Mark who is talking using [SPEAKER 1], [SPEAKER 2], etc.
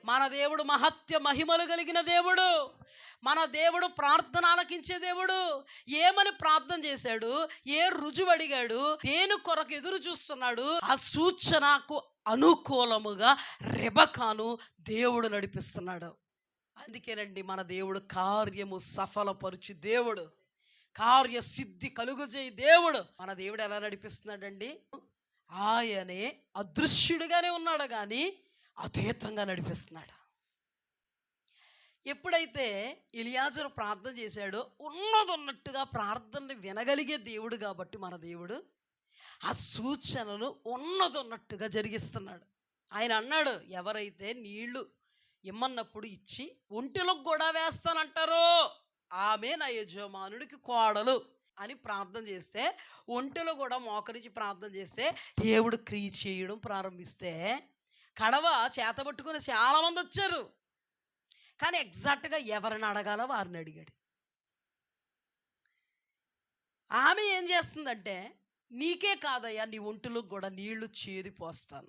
[SPEAKER 1] మన దేవుడు మహత్య మహిమలు కలిగిన దేవుడు. మన దేవుడు ప్రార్థన ఆలకించే దేవుడు. ఏమని ప్రార్థన చేశాడు, ఏ రుజువు అడిగాడు, దేని కొరకు ఎదురు చూస్తున్నాడు, ఆ సూచనకు అనుకూలముగా రెబకాను దేవుడు నడిపిస్తున్నాడు. అందుకేనండి మన దేవుడు కార్యము సఫలపరుచు దేవుడు, కార్యసిద్ధి కలుగుజేయి దేవుడు. మన దేవుడు ఎలా నడిపిస్తున్నాడండి? ఆయనే అదృశ్యుడిగానే ఉన్నాడు కానీ అతీతంగా నడిపిస్తున్నాడు. ఎప్పుడైతే ఎలియాజరు ప్రార్థన చేశాడో ఉన్నదన్నట్టుగా ప్రార్థనని వినగలిగే దేవుడు కాబట్టి మన దేవుడు ఆ సూచనను ఉన్నదన్నట్టుగా జరిగిస్తున్నాడు. ఆయన అన్నాడు, ఎవరైతే నీళ్లు ఇమ్మన్నప్పుడు ఇచ్చి ఒంటిలో కూడా వేస్తానంటారో ఆమె నా యజమానుడికి కోడలు అని ప్రార్థన చేస్తే, ఒంటిలో కూడా మోకరించి ప్రార్థన చేస్తే దేవుడు క్రియ చేయడం ప్రారంభిస్తే, కడవ చేతబట్టుకుని చాలామంది వచ్చారు. కానీ ఎగ్జాక్ట్గా ఎవరిని అడగాలో వారిని అడిగాడు. ఆమె ఏం చేస్తుందంటే, నీకే కాదయ్యా నీ ఒంటిలో కూడా నీళ్లు చేది పోస్తాను.